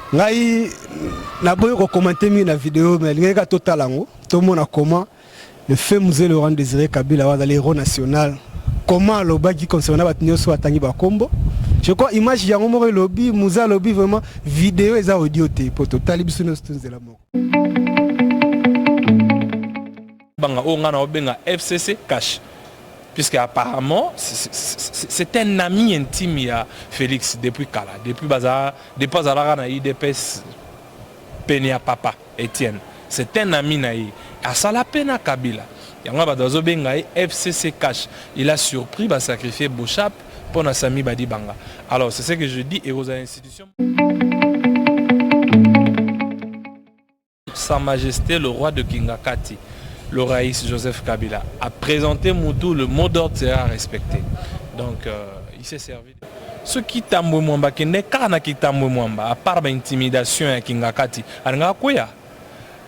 Ngai na boyo ko commenter mi na vidéo mais ngeka total ango tout monde a comment le fait musée Laurent Désiré Kabila wa dans l'héros national comment le bagi concernant batinyo so atangi ba kombo je crois image ya ngomoro lobby musée lobby vraiment vidéo et audio te pour total biso no stunze la moko banga o ngana obenga FCC cash puisque apparemment c'est un ami intime à Félix depuis Kala, depuis Bazar, depuis Bazar na IDPS Penia Papa Etienne. C'est un ami naï. À Salapena Kabila. Yanga Badazo benga FCC cash. Il a surpris va sacrifier Bouchap pour Nassami Badi Banga. Alors c'est ce que je dis et aux institutions. Sa Majesté le roi de Kingakati, le Raïs Joseph Kabila, a présenté Moutou, le mot d'ordre sera respecté. Donc, il s'est servi. Ce qui tambour mwamba, qui n'est qu'un qui tambour mwamba, à part l'intimidation à Kingakati,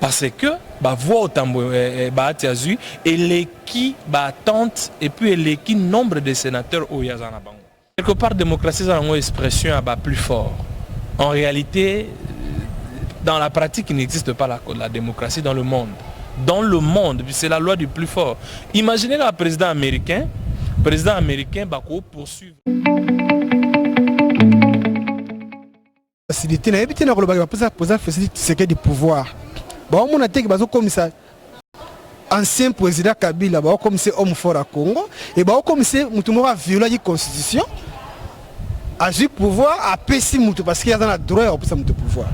parce que, voix au tambour, Tiazu, et les qui, tente, et puis les qui nombre de sénateurs au Yazana Bango. Quelque part, démocratie, c'est une expression plus fort. En réalité, dans la pratique, il n'existe pas la démocratie dans le monde. Dans le monde, c'est la loi du plus fort. Imaginez le président américain va poursuivre. Facilité, éviter la facilité du pouvoir. Bon, on a été comme ça. Ancien président Kabila, comme c'est homme fort à Congo, et comme c'est Moutoumou a violé la constitution, a eu pouvoir à PC Moutou parce qu'il y a dans la droit à pouvoir.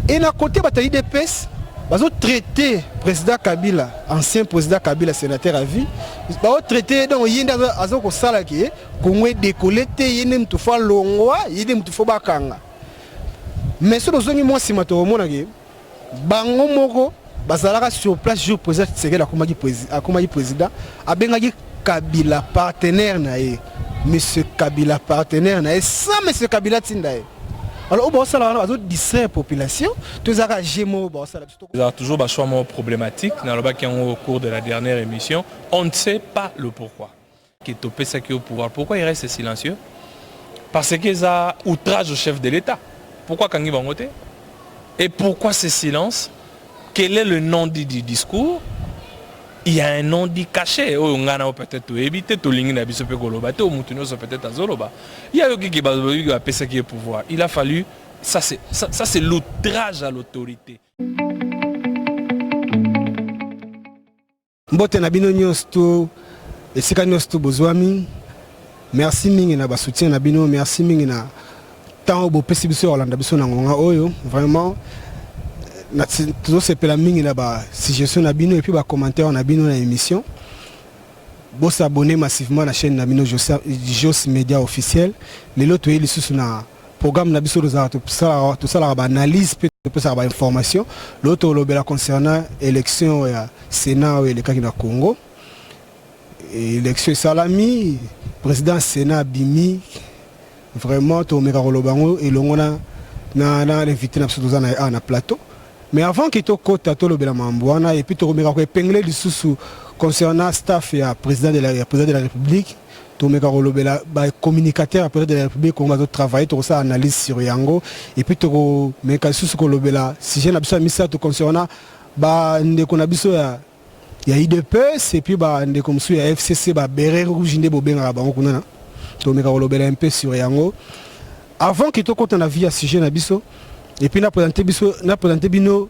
Et d'un côté, bataille des PES. Ils ont traité le président Kabila, ancien président Kabila, sénateur à vie. Ils ont traité donc il y a des salles qui ont décollé, il y a des fois longwa, il y a des fois bakanga. Mais ce que moi si mato monagi, bango moko, bazalaka sur place jour président Tshisekedi akomaki président, abengaki Kabila partenaire nae, monsieur Kabila partenaire nae, sans monsieur Kabila tindae. Alors, on va distraire la population. Il y a toujours un choix problématique. Au cours de la dernière émission, on ne sait pas le pourquoi. Qui est topé ça qui est au pouvoir. Pourquoi il reste silencieux? Parce qu'il y a outrage au chef de l'État. Pourquoi quand il va voter? Et pourquoi ce silence? Quel est le nom du discours? Il y a un nom dit caché. On a peut-être évité tout ligne d'habitude peut-être à Zoloba. Il y a eu qui va passer qui est pouvoir. Il a fallu ça c'est l'outrage à l'autorité. Mbote na bino nyosto esika nyosto bozwami. Merci mingi na ba soutien na bino, merci mingi na tant bo pesi biso Orlando biso na ngonga oyo vraiment. Toujours c'est la mingi là-bas suggestion nabino et puis commentaire nabino na émission. Bon s'abonner massivement à la chaîne nabino Jos Média officiel. Les autres ils sont na programme nabiso tout ça la analyse peut ça information. L'autre lobela concernant élection Sénat et le cas na Congo. Élection Salami président Sénat Bimi vraiment to meka lobango et longona na invité na biso na plateau. Mais avant qu'il te côte à tout le Bélamambouana et puis tu remettras épingler du sous concernant staff et président de la République, tu remettras le communicateur à président de la République, on va travailler, tu vas analyse sur Yango et puis tu remettras sous le Béla. Si j'ai un message concernant il y a IDPS et puis comme il y a FCC, Béret Rouge, tu remettras un peu sur Yango. Avant qu'il te côte en avis à sujet Nabiso. Et puis, nous avons présenté bino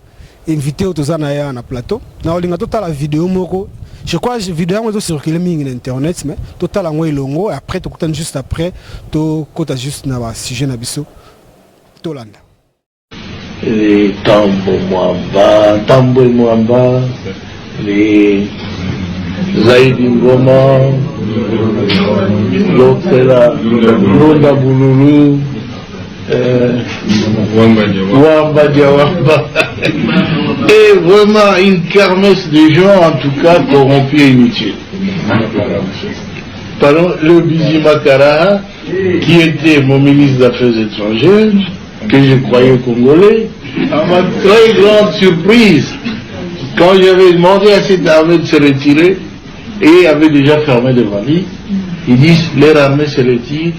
invité au Tozana na plateau. Nous avons total la vidéo moko. Je crois que la vidéo est sur internet mais total en longo et après tu côté juste après tu côté juste na sujet na biso Tolanda. Les Tambo Mwamba, les Zaidi Ngoma, l'autre c'est là, Londa Boululu. Wamba Diawamba. Et vraiment une kermesse de gens, en tout cas corrompus et inutiles. Pardon, le Bizima Karaha, qui était mon ministre des Affaires étrangères, que je croyais congolais, à ma très grande surprise, quand j'avais demandé à cette armée de se retirer, et avait déjà fermé devant lui, ils disent leur armée se retire,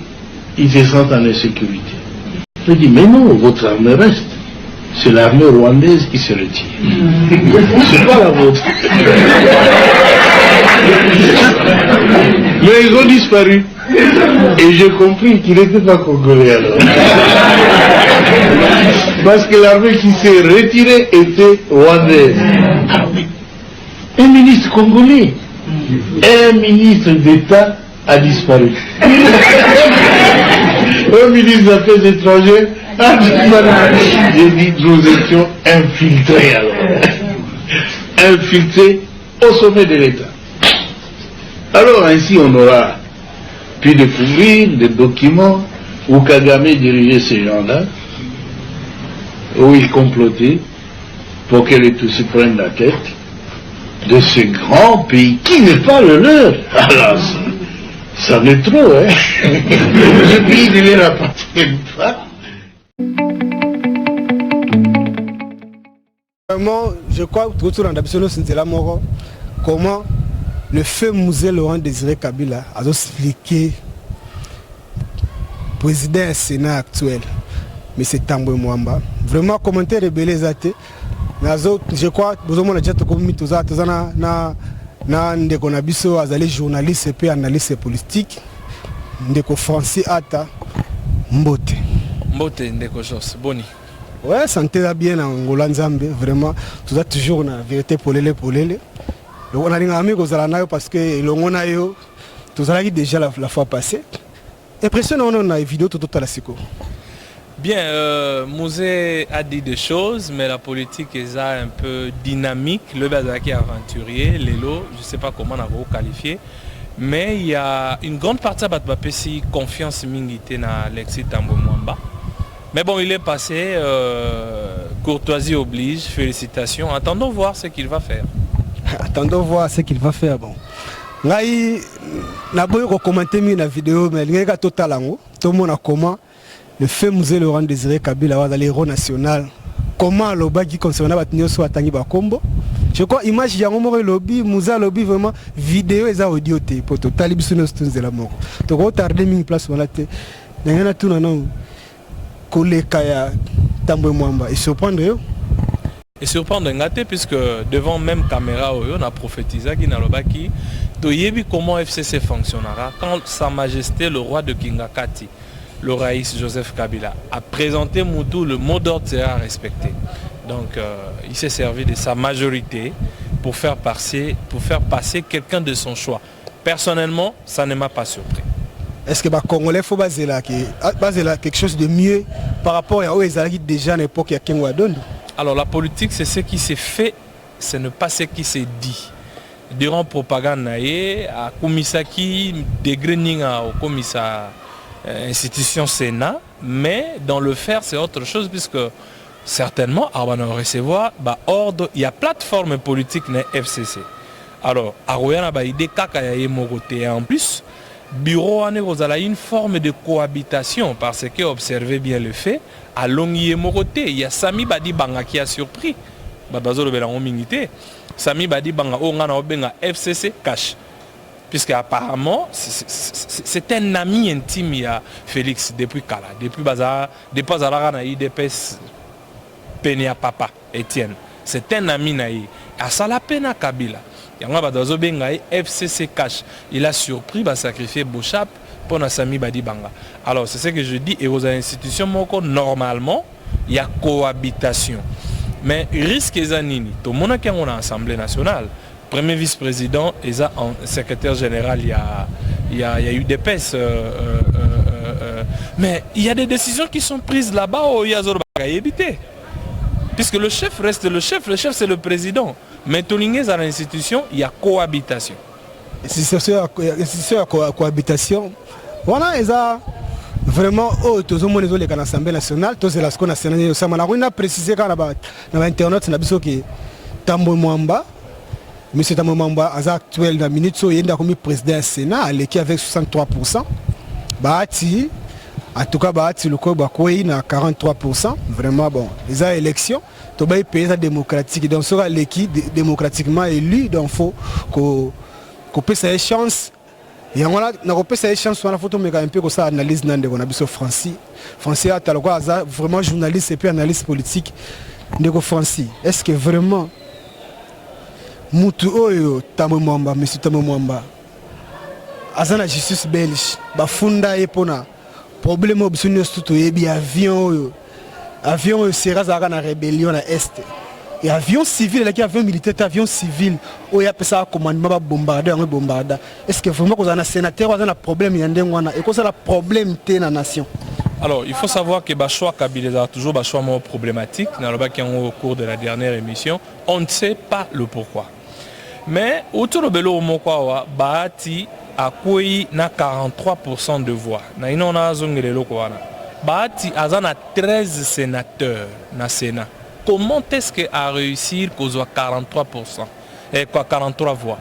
ils se sentent en insécurité. Je dis, mais non, votre armée reste. C'est l'armée rwandaise qui se retire. C'est pas la vôtre. Mais ils ont disparu. Et j'ai compris qu'il n'était pas congolais alors. Parce que l'armée qui s'est retirée était rwandaise. Ah oui. Un ministre congolais, un ministre d'État a disparu. Un ministre des Affaires étrangères a disparu. J'ai dit, nous étions infiltrés alors. Infiltrés au sommet de l'État. Alors ainsi on aura pu découvrir des documents où Kagame dirigeait ces gens-là, où il complotait pour que les Tutsis prennent la tête de ce grand pays qui n'est pas le leur. Alors, ça n'est trop, hein. Le pays ne leur appartient pas. Vraiment, je crois que tout le monde comment le feu Musée Laurent Désiré Kabila a expliqué président du Sénat actuel, M. Tambwe Mwamba. Vraiment, commentaire rebelle zate. Je crois que vous avez déjà commis tout ça. Ndeko na biso azali journaliste et analyste politique. Ndeko Francis Ata Mbote. Mbote Ndeko Jos, boni. Ouais, santé là bien en Angola Nzambe, vraiment. Tout ça toujours na vérité polele. On a un ami parce que l'on a eu tout ça déjà la fois passée. Impressionnant, on a une vidéo tout à la seco. Bien, Mouzé a dit des choses, mais la politique est un peu dynamique. Le Bazaki aventurier, Lélo, je ne sais pas comment on va vous qualifier. Mais il y a une grande partie de la confiance mingité dans Alexis Tambwe Mwamba. Mais bon, il est passé, courtoisie oblige, félicitations. Attendons voir ce qu'il va faire. Attendons voir ce qu'il va faire. Bon. Là, je vais commenter la vidéo, mais il y a tout le monde a comment le fait Musée Laurent Désiré Kabila dans l'héros national. Comment le bagi concernant Batinyo soit Tangi Bakombo. Je crois image il y a un moment lobby, Musée lobby vraiment vidéo et audio pour tout talibisuno stones de la mort. Donc on tarde une place voilà te. Il y a tout non collé kaya Tambwe Mwamba et surprendre. Et surprendre Ngate puisque devant même caméra on a prophétisé qui n'a pas qui to yebi comment FCC fonctionnera quand Sa Majesté le roi de Kingakati, le raïs Joseph Kabila, a présenté Moutou le mot d'ordre sera respecté. Donc il s'est servi de sa majorité pour faire passer quelqu'un de son choix. Personnellement, ça ne m'a pas surpris. Est-ce que les Congolais faut baser là quelque chose de mieux par rapport à où ils arrivent déjà à l'époque à Kengwadon? Alors la politique, c'est ce qui s'est fait, ce n'est pas ce qui s'est dit. Durant la propagande, à Kumisaki, degré au commissariat institution Sénat, mais dans le faire, c'est autre chose, puisque certainement, on va recevoir ordre, il y a plateforme politique dans FCC. Alors, Aroyana a idée en plus, bureau a une forme de cohabitation, parce que, observez bien le fait, à Longier Moroté, il y a Sami Badi Banga qui a surpris. Sami Badi Banga, FCC cash. Puisque apparemment, c'est un ami intime, il y a Félix, depuis Kala, depuis Bazar, depuis Bazar, IDPS, Penia Papa, Etienne. C'est un ami naï. À Salapena Kabila, il y a FCC cash. Il a surpris, va sacrifier Bouchap pour Sami Badi Banga. Alors, c'est ce que je dis, et aux institutions, normalement, il y a cohabitation. Mais risque Zanini, tout le monde qui est en Assemblée nationale, premier vice-président et secrétaire général, il y a eu des PES. Mais il y a des décisions qui sont prises là-bas où il y a évité. Puisque le chef reste le chef c'est le président. Mais tout à l'institution, il y a cohabitation. Et si c'est sur la cohabitation, voilà, ils ont vraiment, tout le monde est dans l'Assemblée nationale, tout ce qu'on a sénat, on a précisé dans l'Internet, que Tambwe Mwamba, M. Tambwe Mwamba, actuel dans la minute, il a commis président du Sénat, qui avec 63%. Bahati, en tout cas, Bahati, le corps il a 43%. Vraiment, bon, les élections, tout le pays est démocratique. Donc, sera l'équipe démocratiquement élu, donc il faut qu'on puisse avoir chance Et on a repéré ces chansons la photo mais un peu comme ça analyse nande qu'on a biso Francis a taloko vraiment journaliste et puis analyste politique ndeko Francis est-ce que vraiment mutu oyo Tambo Mwamba monsieur Tambo Mwamba azana justice belge bafunda epona problème obsuni surtout yebi avion sera zaka na rébellion na est et avion civil là qui avion militaire avion civil où il y a ça commandement ba bombarder on bombarda est-ce que vraiment qu'on a un sénateur on a un problème il y a un et qu'on a un problème té na nation. Alors il faut savoir que choix Kabila a toujours choix problématique dans le bac au cours de la dernière émission on ne sait pas le pourquoi mais autour de belo mokwa Bahati a quoi na 43% de voix na inona zongelelo kwa Bahati a 13 sénateurs na Sénat. Comment est-ce qu'il a réussi qu'aux 43% et quoi 43 voix?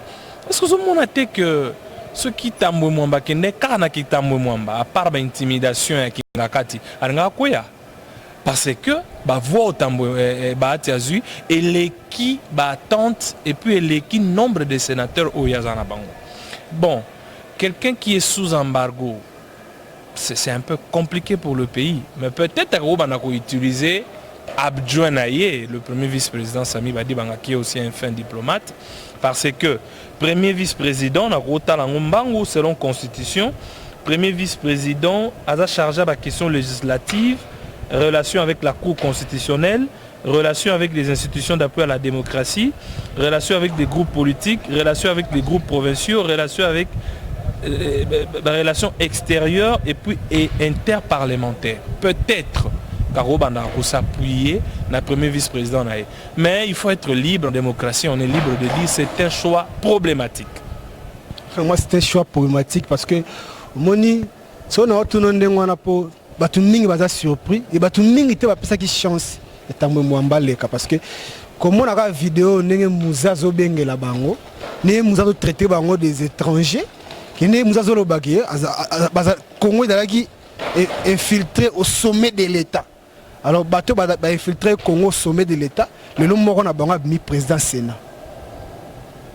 Est-ce que vous avez que ce qui t'a mwamba qui n'est qu'un qui t'a mwamba à part l'intimidation et qui n'a kati anga quoi? Parce que bah voix tambo Bahati azu et l'équipe battante et puis l'équipe nombre de sénateurs au yazana bango. Bon, quelqu'un qui est sous embargo, c'est un peu compliqué pour le pays, mais peut-être qu'on a utilisé Abdjouan Aye, le premier vice-président Sami Badi Banga, qui est aussi un fin diplomate, parce que premier vice-président, selon la Constitution, premier vice-président a chargé de la question législative, relation avec la Cour constitutionnelle, relation avec les institutions d'appui à la démocratie, relation avec des groupes politiques, relation avec les groupes provinciaux, relation avec relations extérieures et puis interparlementaires. Peut-être Karobanda s'appuyer na premier vice-président. Mais il faut être libre en démocratie, on est libre de dire c'est un choix problématique. Moi c'est un choix problématique parce que moni si on a tout le monde pour batuningi baza surpris et batuningi te ba pesa ki chance et Tambo Mwamba leka parce que comme on a la vidéo nenge muzazo bengela bango ne muzazo traiter bango des étrangers qui ne muzazo lo bagier baza Congo dalaki infiltré au sommet de l'État. Alors bateau ba infiltré Congo au sommet de l'État le nom moko na bango mi président Sénat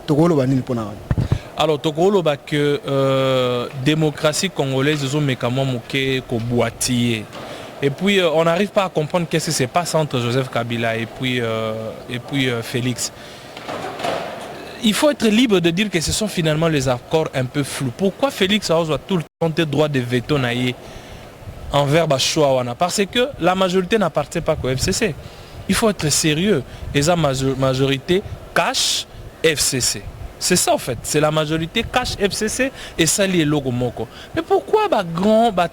tokolo banini pona. Alors tokolo ba que démocratie congolaise zo mécamo moké ko boîtier. Et puis on n'arrive pas à comprendre qu'est-ce qui se passe entre Joseph Kabila et puis Félix. Il faut être libre de dire que ce sont finalement les accords un peu flous. Pourquoi Félix a tout le temps des droits de veto envers Bachoua? Parce que la majorité n'appartient pas qu'au FCC. Il faut être sérieux. Et la majorité cache FCC. C'est ça en fait. C'est la majorité cache FCC et ça lié logo moko. Mais pourquoi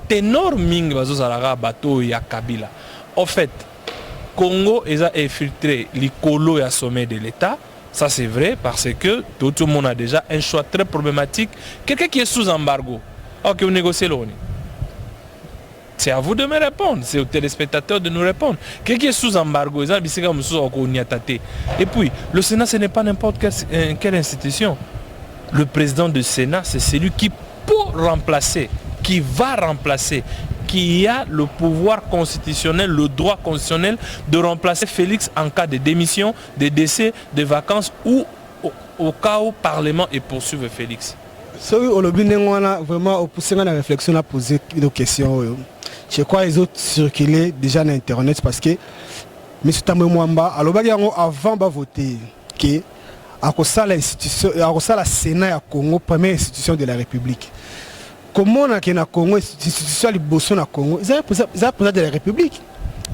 ténor ming bateau ya Kabila? En fait, Congo est infiltré l'icolo et à sommet de l'État. Ça c'est vrai parce que tout le monde a déjà un choix très problématique. Quelqu'un qui est sous embargo. Ok, vous négociez l'ONU. C'est à vous de me répondre, c'est aux téléspectateurs de nous répondre. Quelqu'un qui est sous embargo, et puis le Sénat ce n'est pas n'importe quelle institution. Le président du Sénat c'est celui qui peut remplacer, qui va remplacer, qui a le pouvoir constitutionnel, le droit constitutionnel de remplacer Félix en cas de démission, de décès, de vacances ou au cas où le Parlement est poursuivi Félix. Vraiment, au pousser la réflexion à poser des questions. Je crois qu'ils ont circulé déjà sur Internet parce que M. Tambo Mwamba, avant de voter, que la Sénat à Congo, première institution de la République. Comment on a que Congo, institution de Bosso Congo, ils ont président de la République.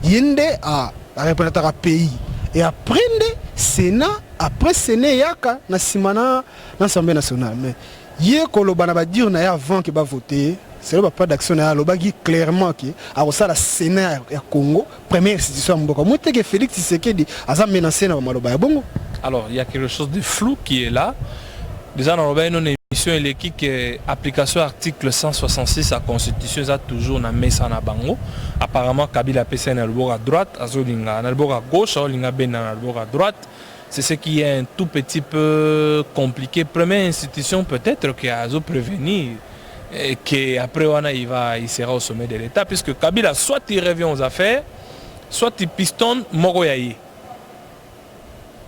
Yende a représentant pays. Et après Sénat, après Sénat, il y a l'Assemblée nationale. Mais hier, quand on va dire avant qu'il va voter, c'est le pas d'action on dit clairement que la Sénat à Congo, première institution de Congo. Que Félix Tshisekedi a menacé dans le Bongo. Alors, il y a quelque chose de flou qui est là. Déjà, dans l'émission, il est que l'application article 166 de la Constitution est toujours dans la Bango. Apparemment, Kabila a passé à droite, à gauche, à droite. C'est ce qui est un tout petit peu compliqué. Première institution, peut-être qu'il a prévenir qu'après, il sera au sommet de l'État, puisque Kabila, soit il revient aux affaires, soit il pistonne Moroyaye.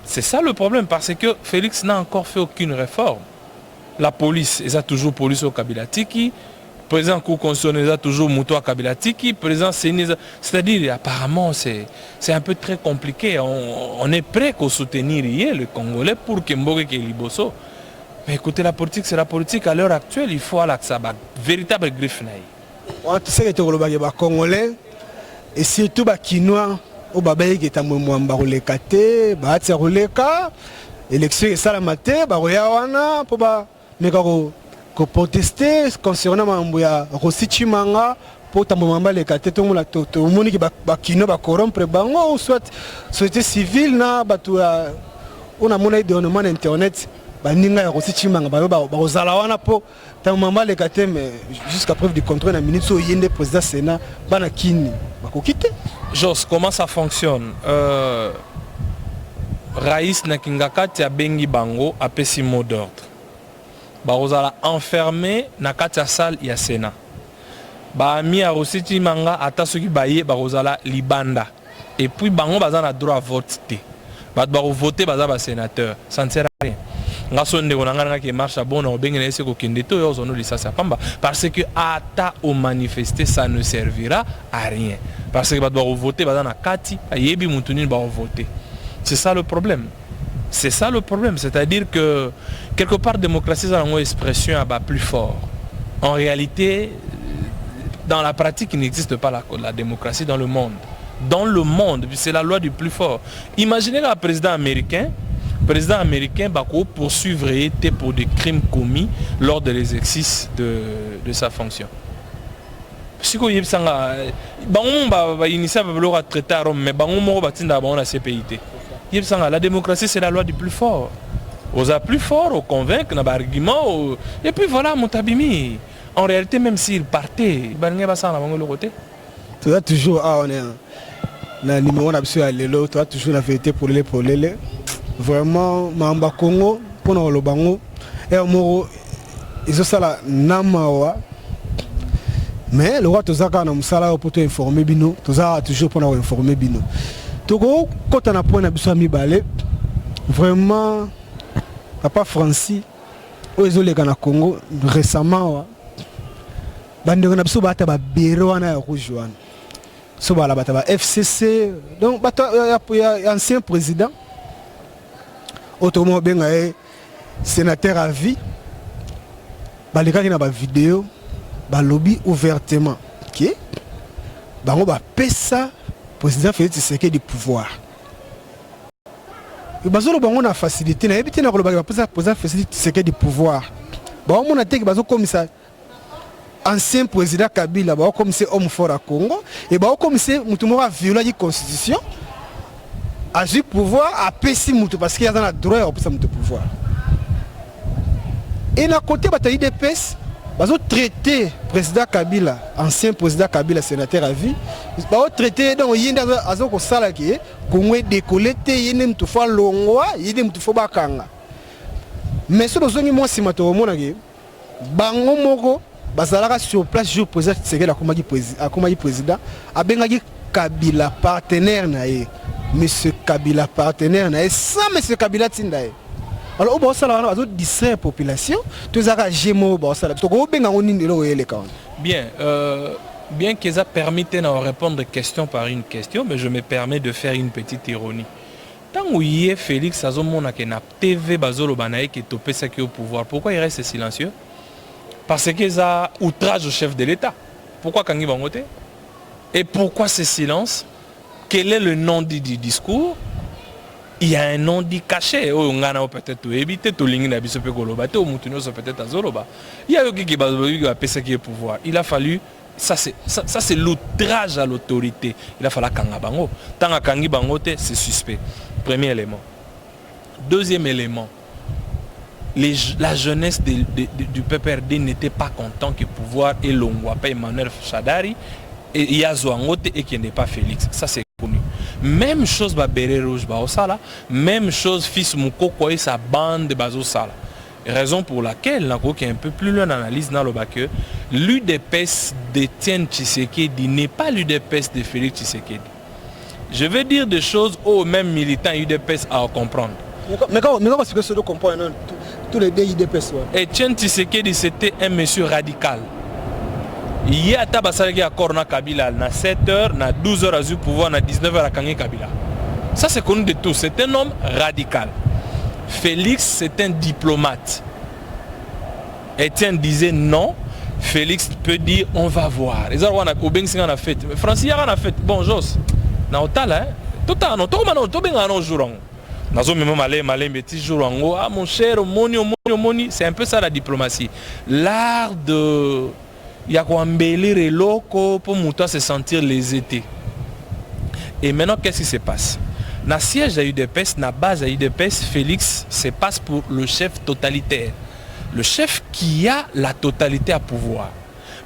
C'est ça le problème, parce que Félix n'a encore fait aucune réforme. la police, ils ont toujours police au Kabila Tiki. Président Cour constitutionnel, ils ont toujours Mouto à Kabila Tiki. Président Séné, c'est-à-dire, apparemment, c'est un peu très compliqué. On est prêt qu'au soutenir hier le Congolais pour que Mboge et Liboso. Mais écoutez, la politique, c'est la politique. À l'heure actuelle, il faut aller à ça, véritable griffe. Tu sais que les Congolais, et surtout les Kinois, au Babaï qui est en Mwamba Rolekate, Bahatia Roleka, élection et Salamate, Baroyawana, pour protester concernant Mambuya, Rossi Chimanga, pour Tambomamba Lekate, tout le monde qui est Kino, corrompre Bango, ou soit société civile, on a monnaie de Internet. Baninga Rossi Chimanga, Bazalawana, pour Tambomamba Lekate, mais jusqu'à preuve du contrôle, la minute où il y a un président Sénat, Banakini, Bakokite. Jos, comment ça fonctionne? Raïs Nakingakati a bengi bango a pesi mot d'ordre. Barozala enfermé na kati ya salle ya Sénat. Ba mi a Rossi Chimanga ata soki baye barozala libanda. Et puis bango baza na droit à voter. Ba voter baza ba sénateur. Ça ne sert à rien. Nga sonde ko nanga ki marche bon na bengi na ese ko kende to yo zono lisasa pamba parce que ata au manifester ça ne servira à rien. Parce que ba doit voter baza na kati ayebi mutuni ba voter. C'est ça le problème. C'est ça le problème. C'est-à-dire que quelque part, démocratie, c'est une expression plus fort. En réalité, dans la pratique, il n'existe pas la démocratie dans le monde. Dans le monde, c'est la loi du plus fort. Imaginez un président américain va poursuivre pour des crimes commis lors de l'exercice de sa fonction. Si vous avez initié à traiter à Rome, mais la CPIT. La démocratie, c'est la loi du plus fort. Aux plus fort, aux convaincre, aux arguments. Et puis voilà, mon tabimi. En réalité, même s'il partait, il n'y a pas ça à l'autre côté. Tu as toujours, on est le numéro à l'élo, tu as toujours la vérité pour les. Vraiment, Mamba Congo, pour nous, le bango, et au ils ont ça là, Namawa. Mais le roi, tu as pour te informer, Bino, tu as toujours pour nous informer, Bino. Togo, quand on a point à mi balé, vraiment, papa Francis, aux les Ghana Congo, récemment, bande de Nabso bata ba Béroana rouge one. So ba la bata ba FCC, donc il y a ancien président, autrement bien sénateur à vie, ba les gars qui na ba vidéo, ba lobby ouvertement, ok, ba on ba pesa. Président Félix Tshisekedi du pouvoir. Et bazolo bango na facilité na ebité na koloba président Félix Tshisekedi du pouvoir. Ba on a été bazo comme ça ancien président Kabila ba comme c'est homme fort à Congo et ba comme c'est mutu moko a violé la constitution a eu pouvoir a pesi mutu parce qu'il y a dans la droit au pesa mutu pouvoir. Et na côté ba tayi DPS bazo traité président Kabila, ancien président Kabila, sénateur à vie. Bazo traité donc yenda azo ko sala ki Congo décoller te yene mtu fa longwa, yene mtu fa bakanga. Mais ce dozongi moi si mato mona ki bango moko bazalaka sur place jour président Tshisekedi akomaki président abengaki Kabila partenaire na ye. Monsieur Kabila partenaire na ye sans monsieur Kabila tinda ye. Alors, on va distraire la population. Bien qu'ils aient permis de répondre question par une question, mais je me permets de faire une petite ironie. Tant où il y a Félix Azomona qui n'a TV Bazolo Banaï qui est topé ce qui est au pouvoir, pourquoi il reste silencieux? Parce qu'ils ont outrage au chef de l'État. Pourquoi Kangi Bangote? Et pourquoi ce silence? Quel est le nom du discours? Il y a un nom dit caché. On a peut-être évité tout le monde peut-être à Zoloba. Il y a eu qui va passer qui est pouvoir. Il a fallu ça c'est l'outrage à l'autorité. Il a fallu Kanga Bango. Tant à Kangi Bango c'est suspect. Premier élément. Deuxième élément. La jeunesse du PPRD n'était pas content que le pouvoir ait Longwapa Emmanuel Shadari et Yazo Angote et qu'il n'est pas Félix. Ça c'est connu. Même chose Babere Rouge Baosala, même chose fils Moukoko et sa bande de Bazosala. Raison pour laquelle, qui est un peu plus loin d'analyse dans le bac, l'UDPS d'Étienne Tshisekedi n'est pas l'UDPS de Félix Tshisekedi. Je vais dire des choses aux mêmes militants UDPS à comprendre. Mais comment est-ce que ce doit comprendre? tous les deux IDPS. Etienne Tshisekedi, c'était un monsieur radical. Il y a un accord na Kabila, na 7h, na 12h à du pouvoir, na 19h à Kangé Kabila. Ça c'est connu de tous, c'est un homme radical. Félix, c'est un diplomate. Etienne disait non, Félix peut dire on va voir. Les gens ont fait. Francis a fait. Bon, Jos, na hotel, hein. Tout à l'heure, tout le monde jour. Ah mon cher, moni, c'est un peu ça la diplomatie. L'art de il y a quoi embellir et loco pour moi se sentir les étés. Et maintenant, qu'est-ce qui se passe? Na siège à UDPS, na base à UDPS, Félix se passe pour le chef totalitaire. Le chef qui a la totalité à pouvoir.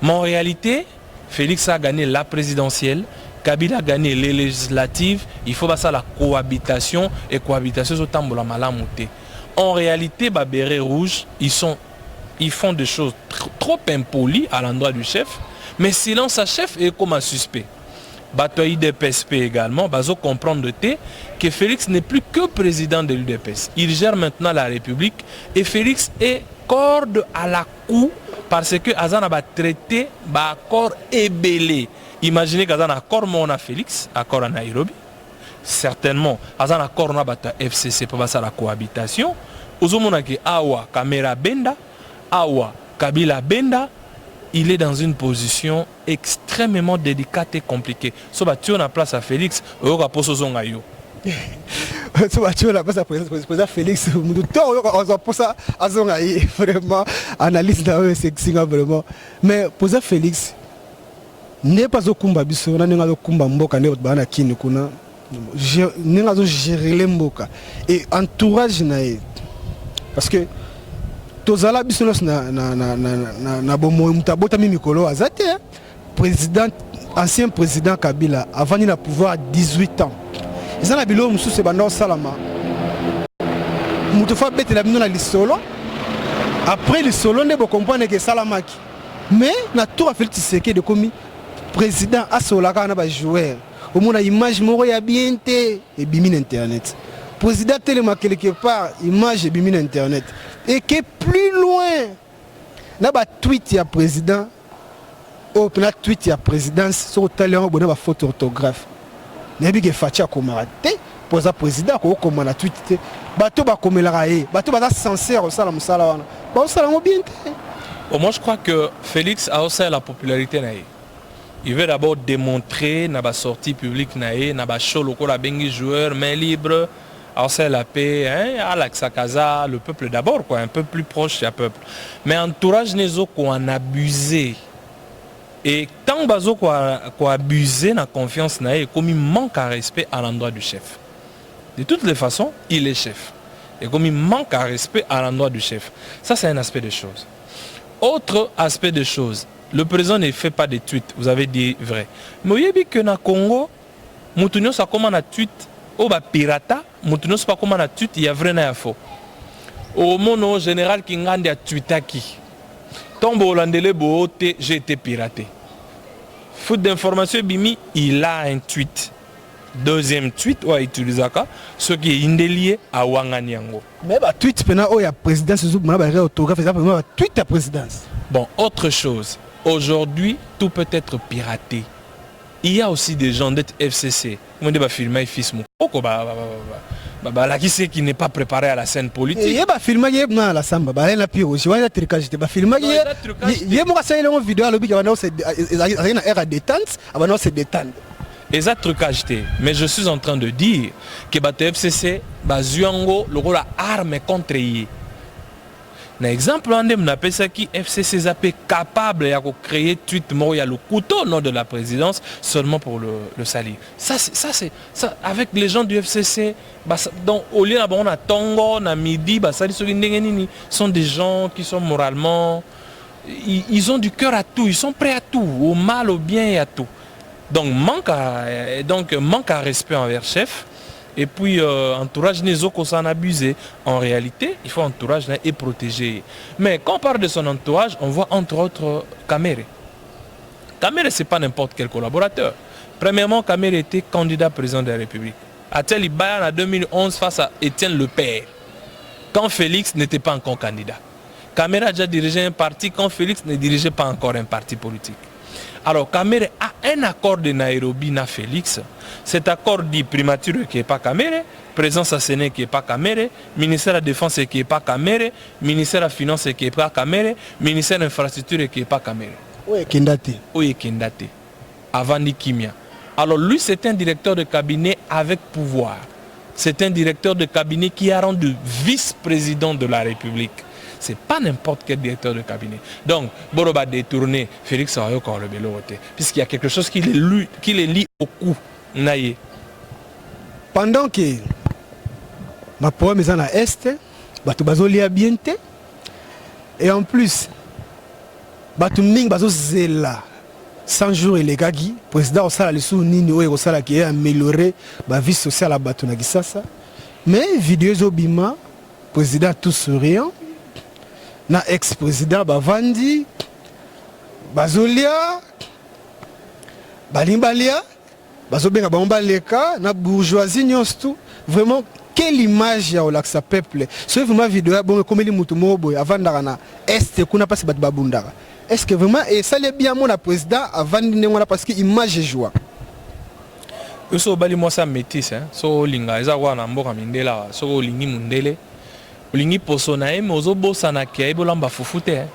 Mais en réalité, Félix a gagné la présidentielle, Kabila a gagné les législatives, il faut passer à la cohabitation, et cohabitation c'est autant de la malamouté. En réalité, Béret Rouge, ils font des choses trop impolies à l'endroit du chef, mais silence à chef est comme un suspect. Batoyi de PSP également, bazo comprendre que Félix n'est plus que président de l'UDPS. Il gère maintenant la République et Félix est corde à la cou parce que Azan a traité accord ébélé. Imaginez qu'Azan a accord mon à Félix, accord à Nairobi. Certainement, Azan a accord na bata FCC pour passer à la cohabitation. Ozomona ki Awa Kamera Benda, Awa Kabila Benda. Il est dans une position extrêmement délicate et compliquée. Si tu as la place à Félix, tu as la place à Zongayo. Si tu as la place à Félix, tu as la place à Zongayo. Vraiment, analyse c'est vraiment. Mais pour ça, Félix, n'est pas au combat, il n'y a pas combat mboka, il n'y a kini kuna. Il pas gérer les mboka. Et entourage, parce que tozala bisonos na bomo mutabota mi mikolo azate président ancien président Kabila avant il a pouvoir à 18 ans. Ils ont bilo musu se banda salama. Mutofa bete la bino na lisolo. Après le solo ne bo comprendre que salamaki. Mais na tour a fait Tshisekedi de commis président asolaka na ba joueur. Au moins image moko ya bien té et bimine internet. Président tellement quelque part image et bimine internet. Et que plus loin, il y a un tweet à président, ou un tweet à présidence, sur le talent, il y a une photo orthographe. Il y a un Fatia Komara, pour le président, comme on a tweeté, bateau va comme la raie, bateau va sincère au salam salam. Moi je crois que Félix a aussi la popularité. Il veut d'abord démontrer dans la sortie publique, dans la show, le joueur, main libre. Alors c'est la paix, hein, Alex Akaza, le peuple d'abord, quoi, un peu plus proche du peuple. Mais entourage Nezo qu'on a abusé. Et tant bazo qu'on a abusé la confiance, comme il manque à respect à l'endroit du chef. De toutes les façons, il est chef. Et comme il manque à respect à l'endroit du chef. Ça, c'est un aspect des choses. Autre aspect des choses, le président ne fait pas de tweets, vous avez dit vrai. Mais vous avez vu que dans le Congo, Moutounio, ça commence à tweet. Au pirata, Moutounio, c'est pas comment on a tweet, il y a vrai et faux. Au mono général qui ngande a tweeté qui. Tombe hollandais, j'ai été piraté. Foot d'information, Bimi, il a un tweet. Deuxième tweet, on a utilisé ce qui est indélié à Wanganyango. Mais bah tweet, il y a présidence, il y a autographe, il y a tweet à présidence. Bon, autre chose. Aujourd'hui, tout peut être piraté. Il y a aussi des gens d'être FCC. On dit filmer fils mon qui c'est qui n'est pas préparé à la scène politique. Il y a filmer na la samba, ba la pire aussi. Il y a trucage, il y a filmer il y a moi ça une vidéo à l'objet qui va c'est une ère à détente, avant c'est détente. Et ça trucage mais je suis en train de dire que bato FCC ba zuango le rôle arme contre y. Un exemple, on appelle ça qui FCC est capable de créer tweet, il y a le couteau nord de la présidence seulement pour le salir. Ça, avec les gens du FCC, donc, au lieu on a Tongo, on a Midi, sont des gens qui sont moralement, ils ont du cœur à tout, ils sont prêts à tout, au mal, au bien et à tout. Donc manque à respect envers chef. Et puis, entourage n'est qu'on s'en abusé. En réalité, il faut entourage et protéger. Mais quand on parle de son entourage, on voit entre autres Kamere. Kamere, ce n'est pas n'importe quel collaborateur. Premièrement, Kamere était candidat président de la République. Atel Ibayan en 2011 face à Étienne Le Père. quand Félix n'était pas encore candidat. Kamere a déjà dirigé un parti quand Félix ne dirigeait pas encore un parti politique. Alors Kamere a un accord de Nairobi na Félix. Cet accord dit primature qui n'est pas Kamere, présence à Séné qui n'est pas Kamere, ministère de la Défense qui n'est pas Kamere, ministère de la Finance qui n'est pas Kamere, ministère de l'Infrastructure qui n'est pas Kamere. Oui, Kendate. Oui, Kendate. Avant Nikimia. Alors lui, c'est un directeur de cabinet avec pouvoir. C'est un directeur de cabinet qui a rendu vice-président de la République. Ce n'est pas n'importe quel directeur de cabinet. Donc, Boroba détourné, Félix a encore le béloté, puisqu'il y a quelque chose qui les lie au cou. Naïe. Pendant que ma poème est en Est, Bato Bazoli a bien été, et en plus, Bato Ming Bazo Zela, 100 jours et les gagis, président Osala le sous Nini Osala qui est amélioré, la vie sociale à Bato Nagisasa. Mais vidéo Zobima, président tout souriant, na ex-président Bavandi, Bazolia, Balimbalia, Bazobenga Bambaleka, na bourgeoisie tout. Vraiment, quelle image ya olaksa peuple. C'est vraiment vidéo bon comme les mutumobo avant d'arana est qu'on a passé babundara. Est-ce que vraiment et ça l'est bien mon président avant de parce que image est joie. So bali moi ça métis hein. So linga eza wana mboka mindela so lingi mundele. Olingi posona e mozo bosana ke bolamba fufute hein.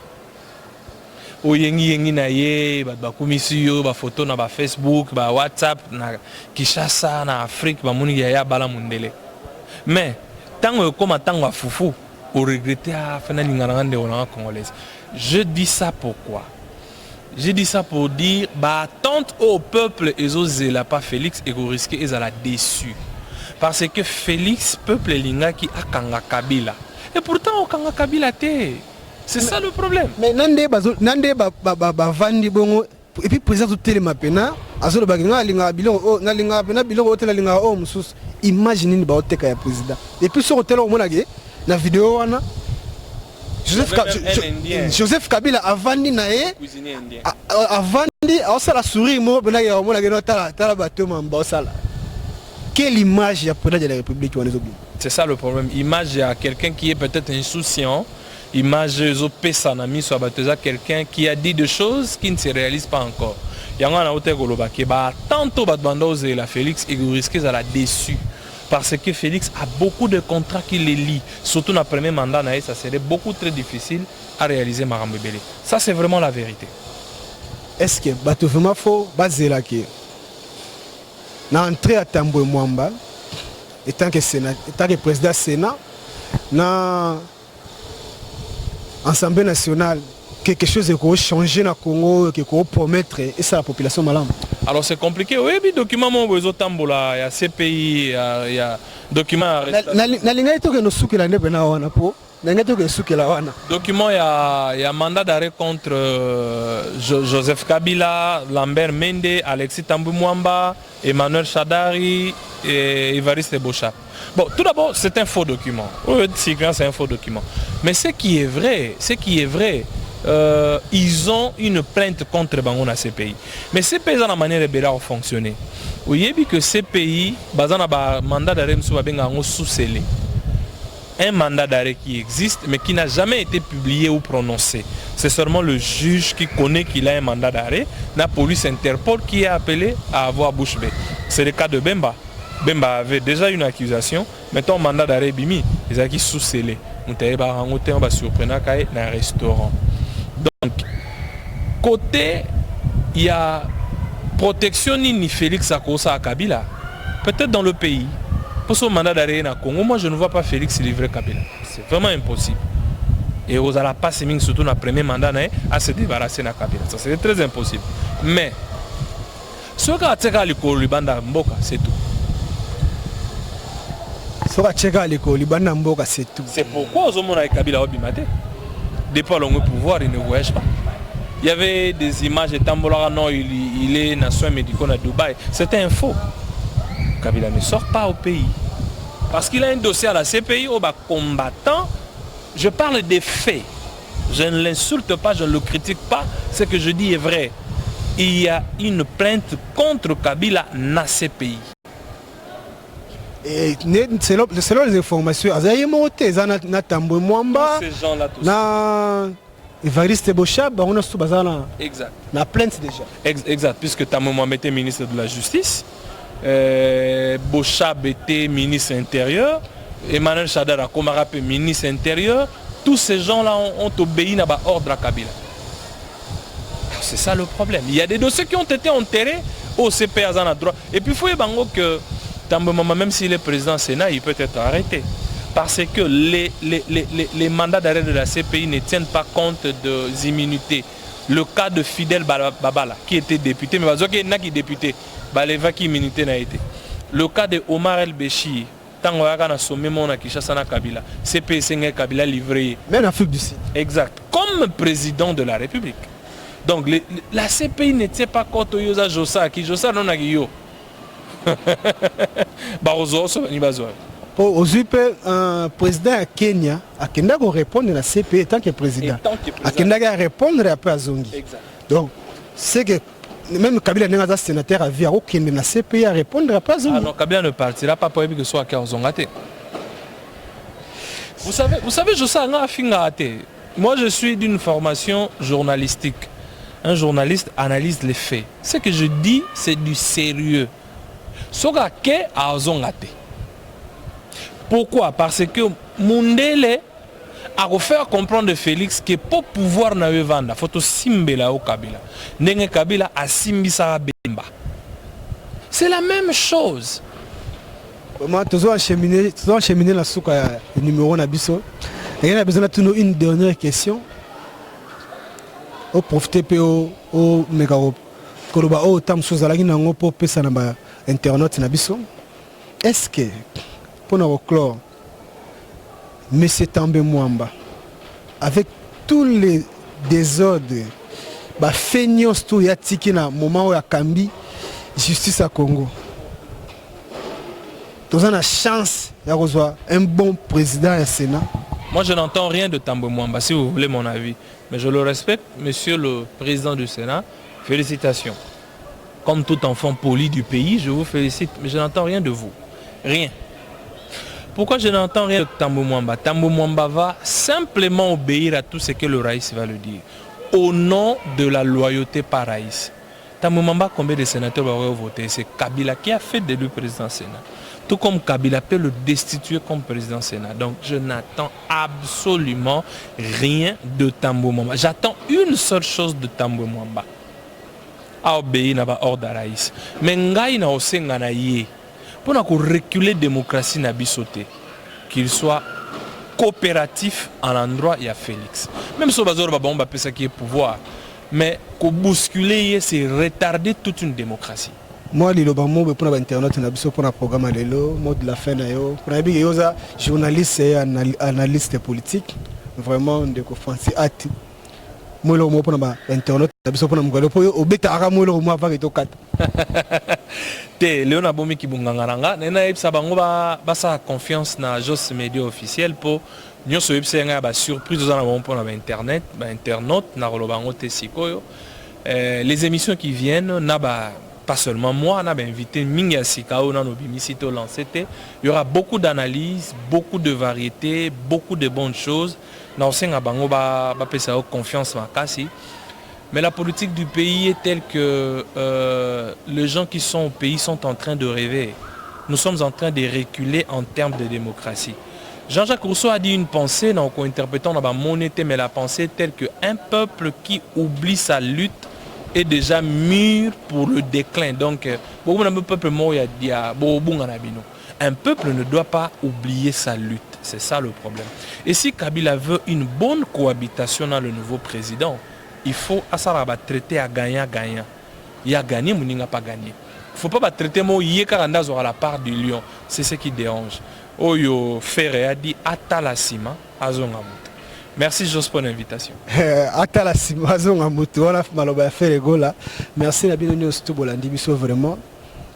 Oyengi na ye ba komisiyo ba photo na ba Facebook ba WhatsApp na Kinshasa na Afrique ba muni ya bala mundele. Mais tant comme tant fufu au regretter à faire l'ingérence de la congolaise. Je dis ça pourquoi? Je dis ça pour dire bah tente au peuple et aux la pas Félix et vous risquez ils la déçu parce que Félix peuple linga qui a kanga Kabila et pourtant au kanga Kabila té c'est ça le problème. Mais nande ba vandi bongo et puis président tout télé mapena azo le baginga linga bilon na linga pena bilon hôtel linga o musus imagine ni ba hôtel ya président et puis sur hôtel o monage na vidéo wana Joseph Kabila avandi nae avandi osala sourire mo bena ya mona geno tala bato mamba osala. Quelle image ya président de la République wana zobi? C'est ça le problème. Image à quelqu'un qui est peut-être insouciant, image zo pesa na miso abateza quelqu'un qui a dit des choses qui ne se réalisent pas encore. Yango na hotel goloba ke ba tantôt bat bandoze la Félix et vous risquez à la déçu. Parce que Félix a beaucoup de contrats qui les lient. Surtout dans le premier mandat, ça serait beaucoup très difficile à réaliser Marambe Belé. Ça, c'est vraiment la vérité. Est-ce que Bato vraiment faut baser là que na entrée à Tambwe Mwamba, étant que président Sénat, na Assemblée nationale, quelque chose qui changer dans le Congo, qui peut promettre et ça la population malade. Alors c'est compliqué. Oui, mais document mon besoin tambola, il y a CPI, il y a documents. Na linga ito que nous souke la nebe na wana po. Na linga ito que souke la wana. Document il y a mandat d'arrêt contre Joseph Kabila, Lambert Mende, Alexis Tambwe Mwamba, Emmanuel Shadari et Evariste Bocha. Bon, tout d'abord, c'est un faux document. Oui, c'est un faux document. Mais ce qui est vrai, ils ont une plainte contre Bango ces pays. Mais ces pays ont la manière de fonctionner. Vous voyez que ces pays, basant un mandat d'arrêt sous-scellé. Un mandat d'arrêt qui existe mais qui n'a jamais été publié ou prononcé. C'est seulement le juge qui connaît qu'il a un mandat d'arrêt, la police Interpol qui est appelé à avoir bouche bée. C'est le cas de Bemba. Bemba avait déjà une accusation, mettons mandat d'arrêt Bimi, ils ont qui sous-scellé. On va surprendre dans un restaurant. Donc, côté, il y a protection ni Félix Akosa à Kabila. Peut-être dans le pays. Pour ce mandat d'arrêt dans Congo, moi je ne vois pas Félix livrer Kabila. C'est vraiment impossible. Et vous allez pas surtout dans le premier mandat à se débarrasser de Kabila. Ça c'est très impossible. Mais, ce qui a été c'est tout. C'est pourquoi aux hommes avec Kabila Obimate, depuis le pouvoir, il ne voyage pas. Il y avait des images de Tambolara, non, il est dans soins médicaux à Dubaï. C'était un faux. Kabila ne sort pas au pays. Parce qu'il a un dossier à la CPI au combattant. Je parle des faits. Je ne l'insulte pas, je ne le critique pas. Ce que je dis est vrai. Il y a une plainte contre Kabila dans ces pays. Et selon les informations, Azaïe Moté, na Tambo Mwamba, Tous ces gens-là, tous. na Evariste Bochab, on a sous bazana. Exact. Na plainte déjà. Exact, puisque Tambo Mwamba était ministre de la Justice, Bochab était ministre intérieur, Emmanuel Chadara Komarap est ministre intérieur. Tous ces gens-là ont obéi à l'ordre à Kabila. C'est ça le problème. Il y a des dossiers qui ont été enterrés au CPA à droit. Et puis il faut que Tambo Mwamba, même s'il est président du Sénat, il peut être arrêté. Parce que les mandats d'arrêt de la CPI ne tiennent pas compte des immunités. Le cas de Fidel Babala, qui était député, mais qui est député, Baleva qui immunité n'a été. Le cas de Omar El Béchir, tant qu'on a sommé mon Kinshasa na Kabila, CPI Kabila livré. Même en Afrique du Sud. Exact. Comme président de la République. Donc la CPI ne tient pas compte de Yosa Josa, qui Josa non a yo. Barozo, ni bazoa. Aujourd'hui, un président à Kenya, à Kenya va répondre à la CPI tant que président. À Kenya va répondre après à Zongi. Exact. Donc, c'est que même Kabila n'est pas sénateur à vie, aucun de la CPI à répondre après à Zongi. Ah non, Kabila ne partira pas pour que ce soit à Zongaté. Vous savez, je sais, moi je suis d'une formation journalistique. Un journaliste analyse les faits. Ce que je dis, c'est du sérieux. Soga ke a Zongaté. Pourquoi? Parce que Mundele a faire comprendre de Félix que pour pouvoir na vendre, il faut simbela au Kabila. Nenge Kabila a simbisa bemba. C'est la même chose. Moi, toujours acheminer la souka numéro Nabiso. Et il a besoin de une dernière question. Au profiter au Megaro. Koloba au tam sozalaki nango pour pesa na ba internet Nabiso. Est-ce que pour nous clore, M. Tambo Mwamba, avec tous les désordres, bah feignance tout y a tiki na moment où y a Kambi, justice à Congo. Nous avons la chance d'avoir un bon président au Sénat. Moi, je n'entends rien de Tambo Mwamba, si vous voulez mon avis. Mais je le respecte, monsieur le président du Sénat. Félicitations. Comme tout enfant poli du pays, je vous félicite. Mais je n'entends rien de vous. Rien. Pourquoi je n'entends rien de Tambo Mwamba? Tambo Mwamba va simplement obéir à tout ce que le Raïs va le dire. Au nom de la loyauté par Raïs. Tambo Mwamba, combien de sénateurs vont voter? C'est Kabila qui a fait de lui président Sénat. Tout comme Kabila peut le destituer comme président Sénat. Donc je n'attends absolument rien de Tambo Mwamba. J'attends une seule chose de Tambo Mwamba. À obéir à l'ordre de Raïs. Mais ngai na osenga na ye. Pour reculer la démocratie na bisoté, qu'il soit coopératif en endroit, il y a Félix. Même si on va ça qui est pouvoir, mais qu'on bousculer, c'est retarder toute une démocratie. Moi, je suis pour Internet, pour un programme mode de la fin, pour un journaliste et analyste politique, vraiment de conférence. Moi, je suis pour Internet, pour Léona Bomi qui bunganga nena epsa bango ba confiance na Jos Média officiel pour nous epsa ba surprise dans la pour internet ba internaute na rolobango te sikoyo les émissions qui viennent na ba pas seulement moi on a invité Minga Sikao na no bimisito lancé il y aura beaucoup d'analyses, beaucoup de variétés, beaucoup de bonnes choses na osenga bango ba pesa confiance makasi. Mais la politique du pays est telle que les gens qui sont au pays sont en train de rêver. Nous sommes en train de reculer en termes de démocratie. Jean-Jacques Rousseau a dit une pensée, en interprétant dans la monnaie, mais la pensée telle qu'un peuple qui oublie sa lutte est déjà mûr pour le déclin. Donc, un peuple ne doit pas oublier sa lutte. C'est ça le problème. Et si Kabila veut une bonne cohabitation dans le nouveau président, il faut traiter à gagnant-gagnant. Il y a gagné, mais il n'a pas gagné. Il ne faut pas traiter à la part du lion. C'est ce qui dérange. Oyo Ferre a dit Atalasima Azongamut. Merci Jos pour l'invitation. Atalasima Azongamut. On a maloba Ferre Gola. Merci Nabino Stubolandi Biso vraiment.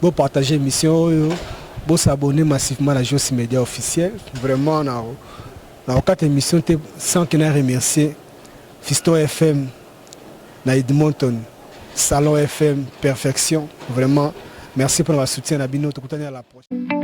Bon partager l'émission. Bon s'abonner massivement à la Jos Média officielle. Vraiment, on a 4 émissions sans qu'on ait remercié Fisto FM. Na Edmonton, Salon FM, Perfection. Vraiment, merci pour votre soutien. À la prochaine.